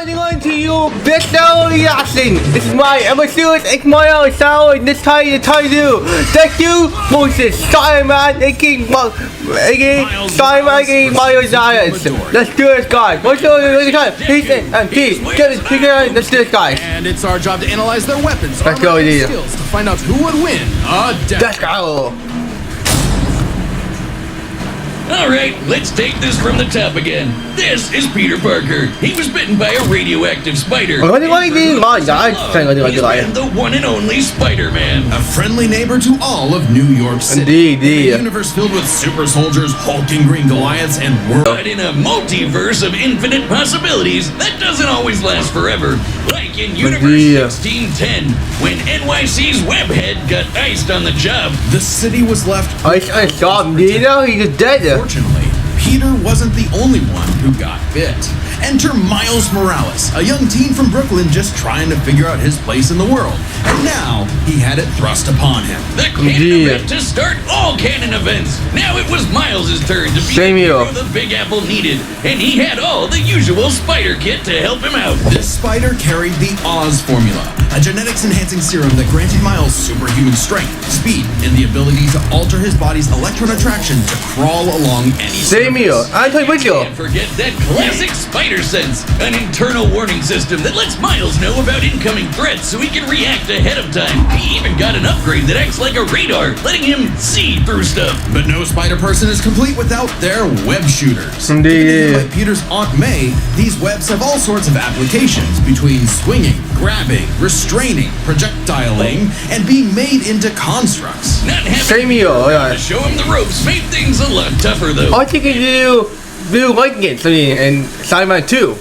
going to you video reaction. This is my episode. It's my sound and this time to tell you DEKU versus Spider-Man aka Miles Morales. Let's do this, guys. Let's do this, guys. And it's our job to analyze their weapons, Let's go, and skills to find out who would win a Let's go. Alright, let's take this from the top again. This is Peter Parker. He was bitten by a radioactive spider. He's been the one and only Spider-Man. A friendly neighbor to all of New York City. Indeed. In a universe filled with super soldiers, hulking green Goliaths, and But in a multiverse of infinite possibilities, that doesn't always last forever. Like in Universe 1610, when NYC's Webhead got iced on the job. The city was left. He's just dead. Fortunately, Peter wasn't the only one who got bit. Enter Miles Morales, a young teen from Brooklyn just trying to figure out his place in the world. And now, he had it thrust upon him. The canon event to start all canon events. Now it was Miles' turn to be the hero the Big Apple needed. And he had all the usual spider kit to help him out. This spider carried the Oz formula, a genetics-enhancing serum that granted Miles superhuman strength, speed, and the ability to alter his body's electron attraction to crawl along any surface. Can't forget that classic spider sense, an internal warning system that lets Miles know about incoming threats so he can react ahead of time. He even got an upgrade that acts like a radar, letting him see through stuff. But no spider person is complete without their web shooters. Indeed. Like Peter's Aunt May, these webs have all sorts of applications between swinging, grabbing, restraining, projectiling, and being made into constructs. Not having to show him the ropes made things a lot tougher though. I think you do like it and Spider-Man 2.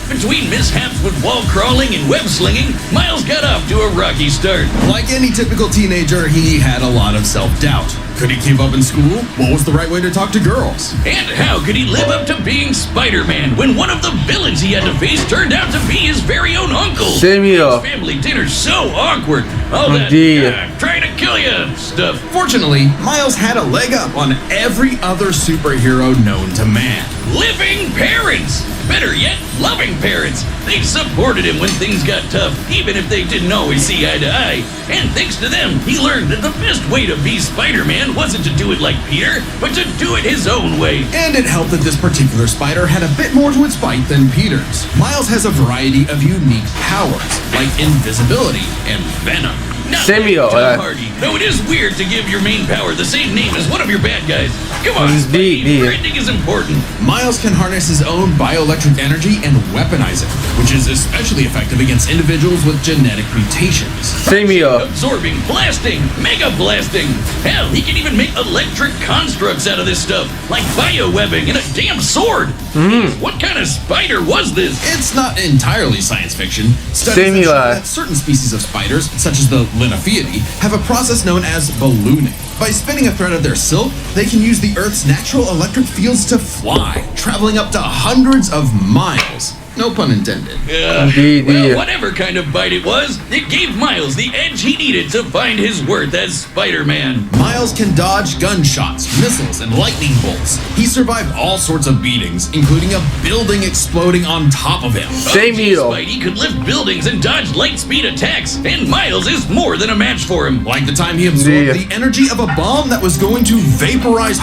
Between mishaps with wall crawling and web slinging, Miles got off to a rocky start. Like any typical teenager, he had a lot of self-doubt. Could he keep up in school? What was the right way to talk to girls? And how could he live up to being Spider-Man when one of the villains he had to face turned out to be his very own uncle? His family dinner's so awkward. All that trying to kill you stuff. Fortunately, Miles had a leg up on every other superhero known to man. Living parents! Better yet, loving parents. They supported him when things got tough, even if they didn't always see eye to eye. And thanks to them, he learned that the best way to be Spider-Man wasn't to do it like Peter, but to do it his own way. And it helped that this particular spider had a bit more to its bite than Peter's. Miles has a variety of unique powers, like invisibility and venom. Not like Tom Hardy, though it is weird to give your main power the same name as one of your bad guys. Come on, branding is important. Miles can harness his own bioelectric energy and weaponize it, which is especially effective against individuals with genetic mutations. Absorbing, blasting, mega blasting. Hell, he can even make electric constructs out of this stuff, like biowebbing and a damn sword. What kind of spider was this? It's not entirely science fiction. Studies have shown that certain species of spiders, such as the Linophiidae, have a process known as ballooning. By spinning a thread of their silk, they can use the Earth's natural electric fields to fly, traveling up to hundreds of miles. No pun intended. Well, whatever kind of bite it was, it gave Miles the edge he needed to find his worth as Spider-Man. Miles can dodge gunshots, missiles, and lightning bolts. He survived all sorts of beatings, including a building exploding on top of him. Spidey could lift buildings and dodge light-speed attacks, and Miles is more than a match for him. Like the time he absorbed the energy of a bomb that was going to vaporize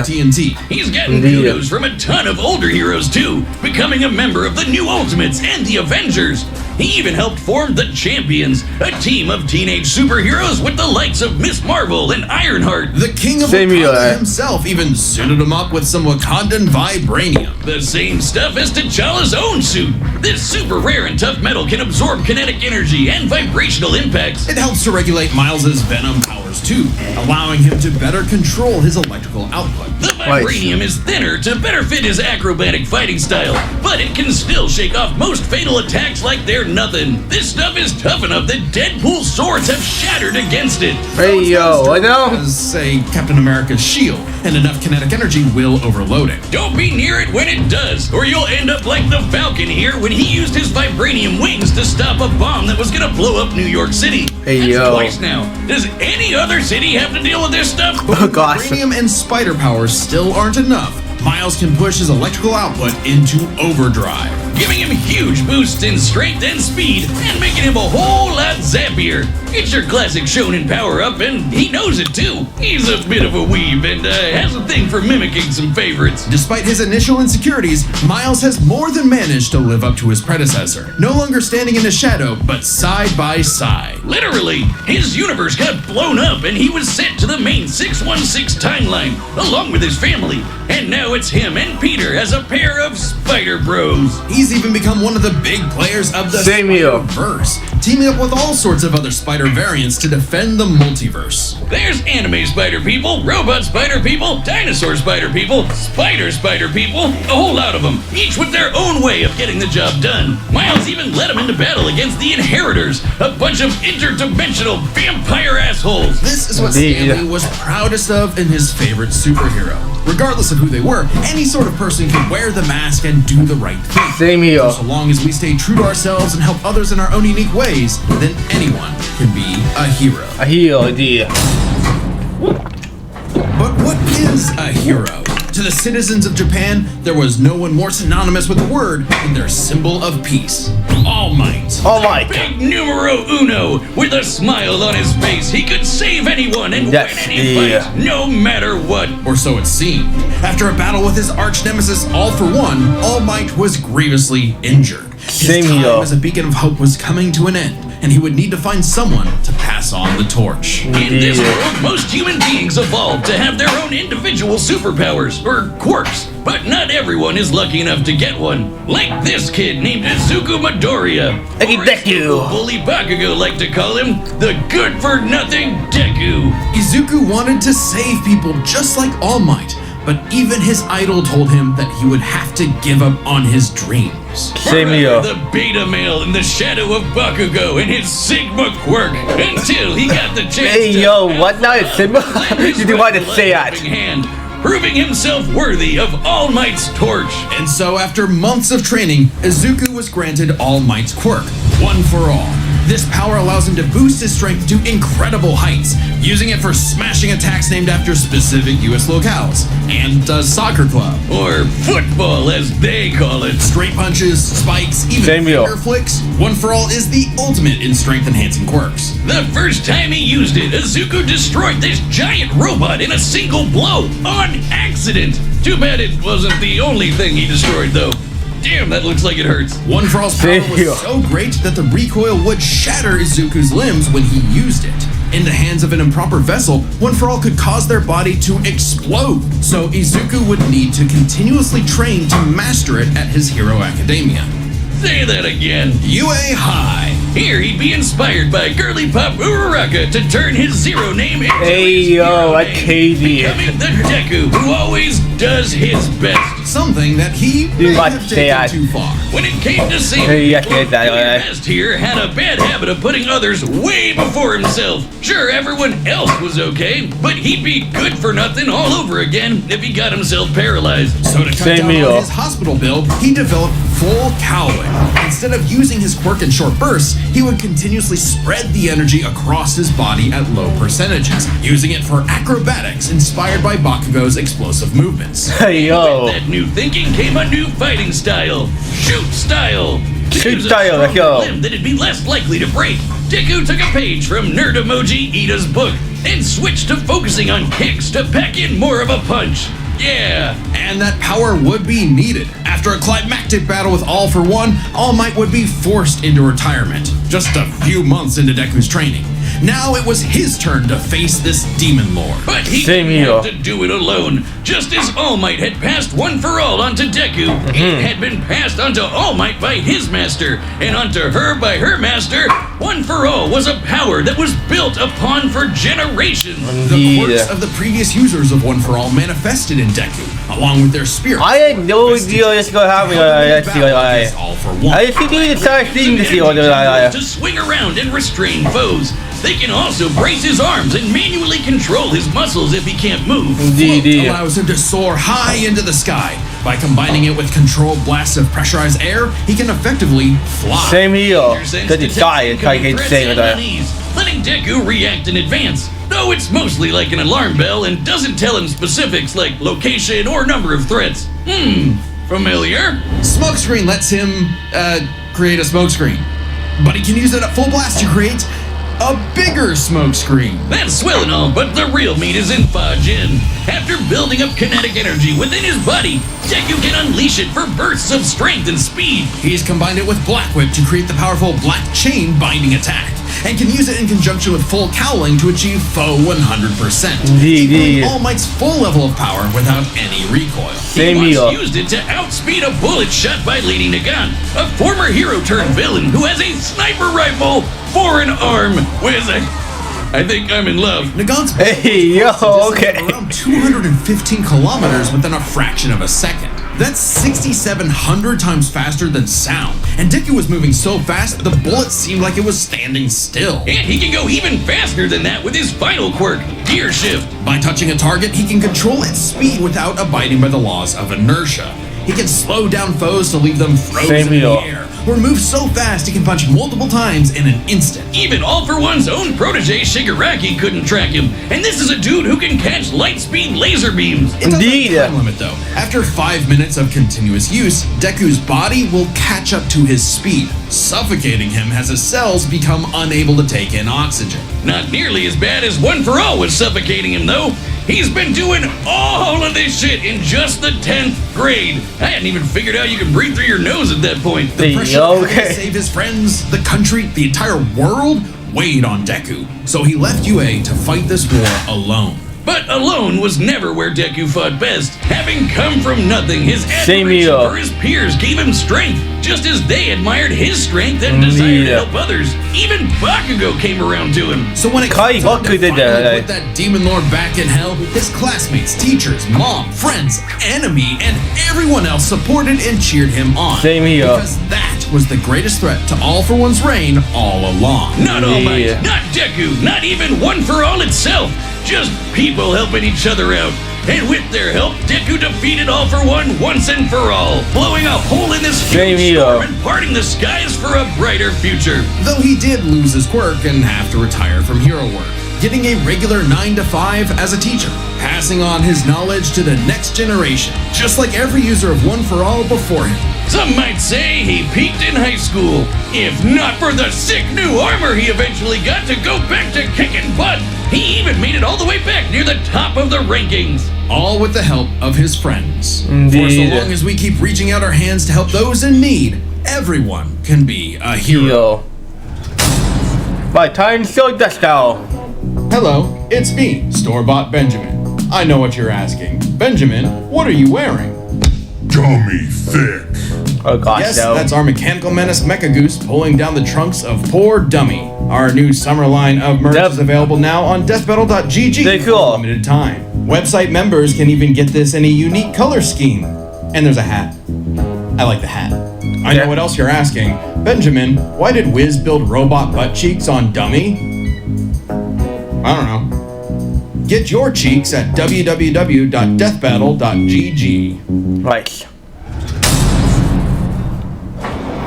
TNT. He's getting kudos from a ton of older heroes too, becoming a member of the New Ultimates and the Avengers. He even helped form the Champions, a team of teenage superheroes with the likes of Miss Marvel and Ironheart. The king of Wakanda himself even suited him up with some Wakandan vibranium. The same stuff as T'Challa's own suit. This super rare and tough metal can absorb kinetic energy and vibrational impacts. It helps to regulate Miles's venom powers too, allowing him to better control his electrical output. The vibranium is thinner to better fit his acrobatic fighting style, but it can still shake off most fatal attacks like they're nothing. This stuff is tough enough that Deadpool's swords have shattered against it. As, say, Captain America's shield, and enough kinetic energy will overload it. Don't be near it when it does, or you'll end up like the Falcon here when he used his vibranium wings to stop a bomb that was gonna blow up New York City. That's twice now. Does any other city have to deal with this stuff? Oh gosh. Vibranium and spider powers still aren't enough. Miles can push his electrical output into overdrive, giving him huge boosts in strength and speed, and making him a whole lot zappier. It's your classic shonen power-up, and he knows it too. He's a bit of a weeb, and has a thing for mimicking some favorites. Despite his initial insecurities, Miles has more than managed to live up to his predecessor, no longer standing in his shadow, but side by side. Literally, his universe got blown up, and he was sent to the main 616 timeline, along with his family. And now it's him and Peter as a pair of Spider Bros. He's even become one of the big players of the Spider-Verse, teaming up with all sorts of other Spider variants to defend the multiverse. There's anime Spider People, robot Spider People, dinosaur Spider People, Spider People, a whole lot of them, each with their own way of getting the job done. Miles even led them into battle against the Inheritors, a bunch of interdimensional vampire assholes. This is what Stanley was proudest of in his favorite superhero. Regardless of who they were, any sort of person can wear the mask and do the right thing. Same here. So long as we stay true to ourselves and help others in our own unique ways, then anyone can be a hero. A hero, indeed. But what is a hero? To the citizens of Japan, there was no one more synonymous with the word than their symbol of peace. All Might. All Might. Big numero uno. With a smile on his face, he could save anyone and win any fight, no matter what. Or so it seemed. After a battle with his arch nemesis All For One, All Might was grievously injured. His time as a beacon of hope was coming to an end, and he would need to find someone to pass on the torch. In this world, most human beings evolved to have their own individual superpowers, or quirks, but not everyone is lucky enough to get one. Like this kid named Izuku Midoriya. Or as Deku. Bully Bakugo like to call him, the good-for-nothing Deku. Izuku wanted to save people just like All Might, but even his idol told him that he would have to give up on his dreams. Same here. The beta male in the shadow of Bakugo and his Sigma quirk until he got the chance Hey, to yo, what now? Sigma? You didn't want to say that. Hand, proving himself worthy of All Might's torch. And so after months of training, Izuku was granted All Might's quirk, One For All. This power allows him to boost his strength to incredible heights, using it for smashing attacks named after specific US locales, and a soccer club. Or football, as they call it. Straight punches, spikes, even finger flicks. One For All is the ultimate in strength-enhancing quirks. The first time he used it, Izuku destroyed this giant robot in a single blow, on accident. Too bad it wasn't the only thing he destroyed, though. Damn, that looks like it hurts. One For All's power was so great that the recoil would shatter Izuku's limbs when he used it. In the hands of an improper vessel, One For All could cause their body to explode. So Izuku would need to continuously train to master it at his Hero Academia. Say that again. UA High. Here he'd be inspired by girly pop Uraraka to turn his zero name into his hero name, becoming the Deku who always does his best. Something that he may have taken too far. When it came to saving people, the best here had a bad habit of putting others way before himself. Sure, everyone else was okay, but he'd be good for nothing all over again if he got himself paralyzed. So to cut down on his hospital bill, he developed Full Cowling. Instead of using his quirk in short bursts, he would continuously spread the energy across his body at low percentages, using it for acrobatics inspired by Bakugo's explosive movements. Hey, yo. With that new thinking came a new fighting style. Shoot style. Shoot style, let's go. That'd be less likely to break. Deku took a page from Nerd Emoji Ida's book and switched to focusing on kicks to pack in more of a punch. Yeah, and that power would be needed. After a climactic battle with All For One, All Might would be forced into retirement, just a few months into Deku's training. Now it was his turn to face this demon lord. But he didn't have to do it alone. Just as All Might had passed One For All onto Deku, it had been passed onto All Might by his master, and onto her by her master. One For All was a power that was built upon for generations. The quirks of the previous users of One For All manifested in Deku, along with their spirit. I had no idea this was happening. All For One. I just didn't start seeing this to swing around and restrain foes. They can also brace his arms and manually control his muscles if he can't move. Float allows him to soar high into the sky. By combining it with controlled blasts of pressurized air, he can effectively fly. Same here. Good to die, I can't say it. letting Deku react in advance, though it's mostly like an alarm bell and doesn't tell him specifics like location or number of threats. Familiar? Smokescreen lets him, create a smokescreen. But he can use it at full blast to create a bigger smokescreen. That's swell and all, but the real meat is in Fajin. After building up kinetic energy within his body, Deku can unleash it for bursts of strength and speed. He's combined it with Black Whip to create the powerful Black Chain binding attack, and can use it in conjunction with full cowling to achieve foe 100%. Equaling All Might's full level of power without any recoil. He once used it to outspeed a bullet shot by Lady Nagan, a former hero turned villain who has a sniper rifle for an arm. I think I'm in love. Nagan's around 215 kilometers within a fraction of a second. That's 6,700 times faster than sound. And Deku was moving so fast, the bullet seemed like it was standing still. And he can go even faster than that with his final quirk, Gear Shift. By touching a target, he can control its speed without abiding by the laws of inertia. He can slow down foes to leave them frozen in the air, or move so fast he can punch multiple times in an instant. Even All For One's own protege Shigaraki couldn't track him, and this is a dude who can catch light speed laser beams. It doesn't have a time limit though. After 5 minutes of continuous use, Deku's body will catch up to his speed, suffocating him as his cells become unable to take in oxygen. Not nearly as bad as One For All was suffocating him though. He's been doing all of this shit in just the 10th grade. I hadn't even figured out you can breathe through your nose at that point. The pressure of having to save his friends, the country, the entire world weighed on Deku. So he left UA to fight this war alone. But alone was never where Deku fought best. Having come from nothing, his admiration for his peers gave him strength, just as they admired his strength and desire to help others. Even Bakugo came around to him. So when it comes to put that demon lord back in hell, his classmates, teachers, mom, friends, enemy, and everyone else supported and cheered him on. Because that was the greatest threat to All For One's reign all along. Not All Might, not Deku, not even One For All itself. Just people helping each other out. And with their help, Deku defeated All For One once and for all, blowing a hole in this huge storm and parting the skies for a brighter future. Though he did lose his quirk and have to retire from hero work, getting a regular 9 to 5 as a teacher, passing on his knowledge to the next generation, just like every user of One For All before him. Some might say he peaked in high school, if not for the sick new armor he eventually got to go back to kicking butt. He even made it all the way back near the top of the rankings. All with the help of his friends. For so long as we keep reaching out our hands to help those in need, everyone can be a hero. My time so dust now. Hello, it's me, Store-Bought Benjamin. I know what you're asking. Benjamin, what are you wearing? Dummy thick. Oh gosh, yes, that's our mechanical menace Mecha Goose pulling down the trunks of poor Dummy. Our new summer line of merch is available now on DEATHBATTLE.gg for limited time. Website members can even get this in a unique color scheme. And there's a hat. I like the hat. I know what else you're asking. Benjamin, why did Wiz build robot butt cheeks on Dummy? I don't know. Get your cheeks at www.deathbattle.gg. Right.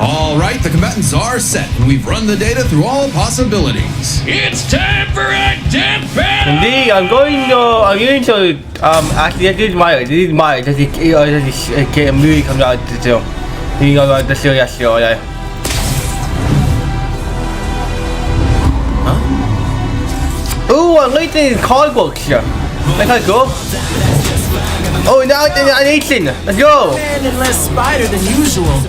Alright, the combatants are set, and we've run the data through all possibilities. It's time for a death battle! Indeed, I'm going to actually this is my does it get a movie comes out to you know the serious show, yeah. Ooh, I'm liking these comic books here. That's kind of cool. Oh, now it's animation. Let's go. And less spider than usual.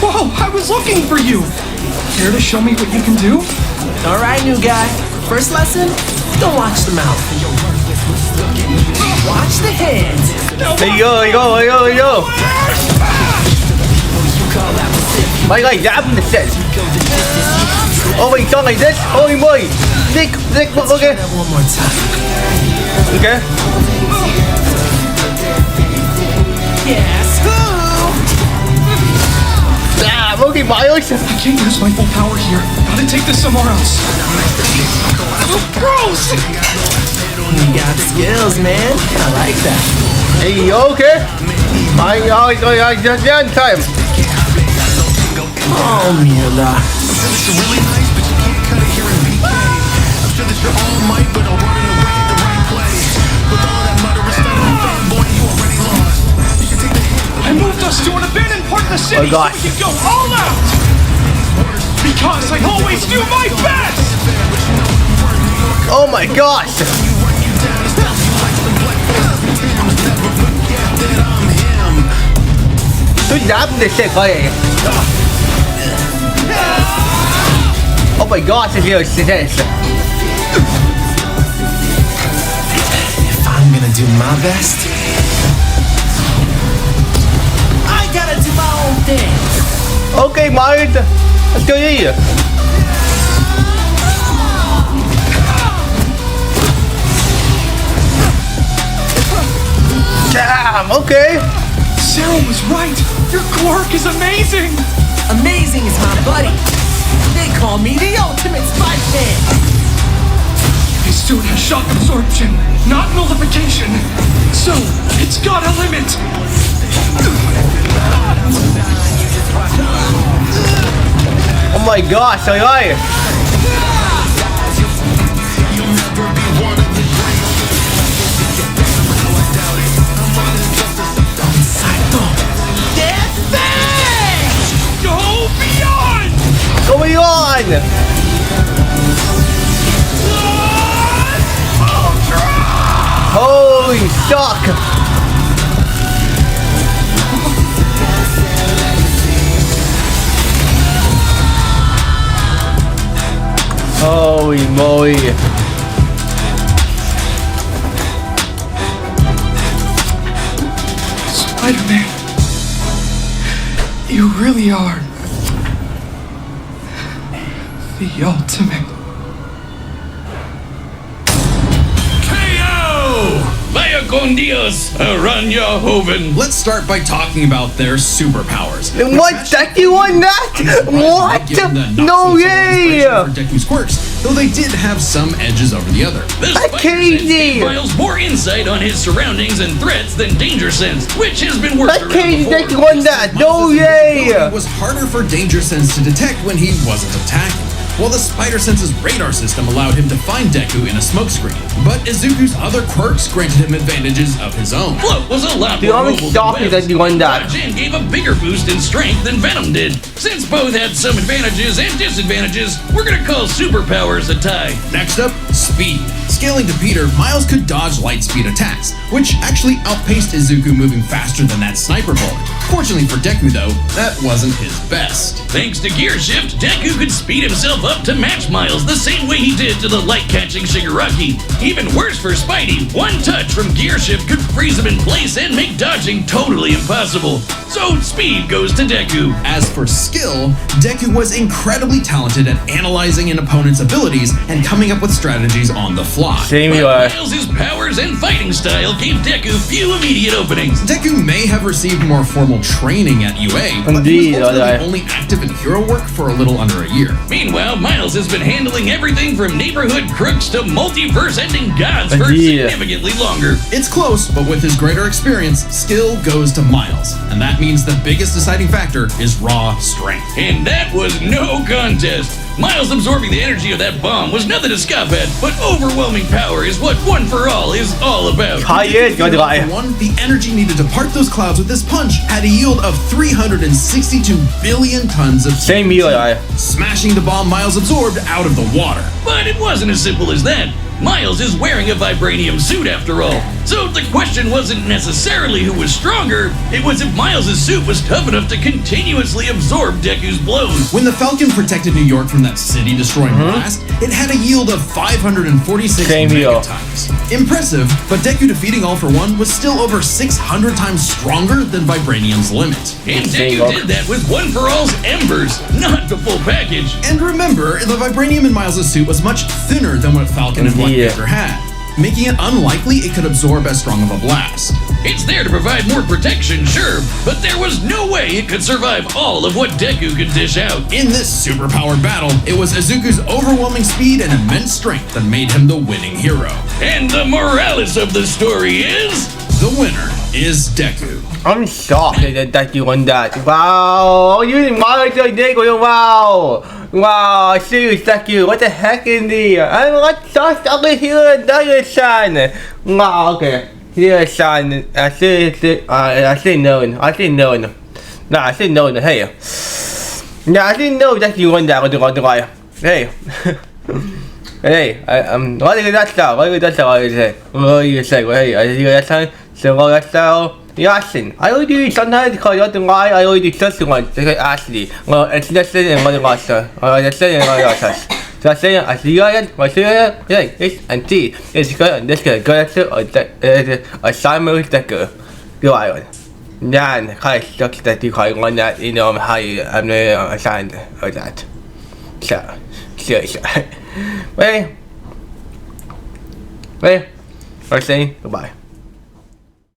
Whoa, I was looking for you. Care to show me what you can do? All right, new guy. First lesson, don't watch the mouth. Watch the hands. There you go, there you go, there you go, there you go. My guy dabbing the set. Oh wait, something like this? Holy moly! Nick, okay. One more time. Okay. Yes. Ah, okay, Miles. I can't use my full power here. Gotta take this somewhere else. Gross! You got skills, man. I like that. Hey, okay. I just in time. Oh, Mila. all might without running away the right place. With all that murderous stuff, fanboy, you already lost. You can take the hit. I moved us to an abandoned part of the city so we could go all out! Because I always do my best! Oh my gosh! Tôi dám để xe coi. Oh my gosh, it's really serious. If I'm gonna do my best, I gotta do my own thing. Okay, Miles, let's go here. Damn, okay. Sarah was right. Your quirk is amazing. Amazing is my buddy. They call me the ultimate Spider-Man. His suit has shock absorption, not nullification. So, it's got a limit. Oh my gosh, ay ay. Go beyond! Going on! Holy shock! Holy moly! Spider-Man, you really are the ultimate. Vaya con Dios, Aranya Hoven. Let's start by talking about their superpowers. What? Deku won that? What? No way! For Deku's quirks, though they did have some edges over the other. The That's Spider-Sense crazy. gave Miles more insight on his surroundings and threats than Danger Sense, which has been worked That around crazy before. Deku won that. No way! It was harder for Danger Sense to detect when he wasn't attacking, while the Spider Sense's radar system allowed him to find Deku in a smokescreen. But Izuku's other quirks granted him advantages of his own. Float was a lot The more only mobile shock than is Webs. that you won that. Dodge gave a bigger boost in strength than Venom did. Since both had some advantages and disadvantages, we're gonna call superpowers a tie. Next up, speed. Scaling to Peter, Miles could dodge light speed attacks, which actually outpaced Izuku moving faster than that sniper bullet. Fortunately for Deku though, that wasn't his best. Thanks to Gear Shift, Deku could speed himself up to match Miles the same way he did to the light-catching Shigaraki. Even worse for Spidey, one touch from Gear Shift could freeze him in place and make dodging totally impossible. So speed goes to Deku. As for skill, Deku was incredibly talented at analyzing an opponent's abilities and coming up with strategies on the fly. Same you are. Miles' powers and fighting style gave Deku few immediate openings. Deku may have received more formal training at UA, but Indeed, he was ultimately I- only active in hero work for a little under a year. Meanwhile, Miles has been handling everything from neighborhood crooks to multiverse-ending gods for Indeed. significantly longer. It's close, but with his greater experience, skill goes to Miles, and that means the biggest deciding factor is raw strength. And that was no contest. Miles absorbing the energy of that bomb was nothing to scoff at, but overwhelming power is what One for All is all about. Tired, For one, the energy needed to part those clouds with this punch had a yield of 362 billion tons of Same you are. smashing the bomb Miles absorbed out of the water. But it wasn't as simple as that. Miles is wearing a vibranium suit after all. So the question wasn't necessarily who was stronger, it was if Miles' suit was tough enough to continuously absorb Deku's blows. When the Falcon protected New York from that city-destroying blast, it had a yield of 546 Same here. megatons. Impressive, but Deku defeating All for One was still over 600 times stronger than Vibranium's limit. And Same Deku up. did that with One for All's embers, not the full package. And remember, the Vibranium in Miles' suit was much thinner than what Falcon and Black Indeed. Panther had, making it unlikely it could absorb as strong of a blast. It's there to provide more protection, sure, but there was no way it could survive all of what Deku could dish out. In this superpowered battle, it was Izuku's overwhelming speed and immense strength that made him the winning hero. And the morales of the story is... The winner is Deku. I'm shocked that you won that. Wow, using Miles Morales VS DEKU. Wow, wow, serious DEKU. What the heck in there? I'm not just over here, Dagger-san. Wow, okay. Here, son. I say no. Nah, I say no. Hey. Yeah, I didn't know that you won that. Hey. Hey, what did that say? What did you say? Hey, I hear that sound. So what that sound? Yasin. I already sometimes call you the why I already just want to Ashley. Well, it's just saying what it was, sir. Just saying what it was. So I say, I see it, yeah, it's and see, it's good, and this good, or a Simon with DEKU. Go on. Yeah, I sucks that you call one that, you know, how I'm assigned or that. So, Wait, I say goodbye.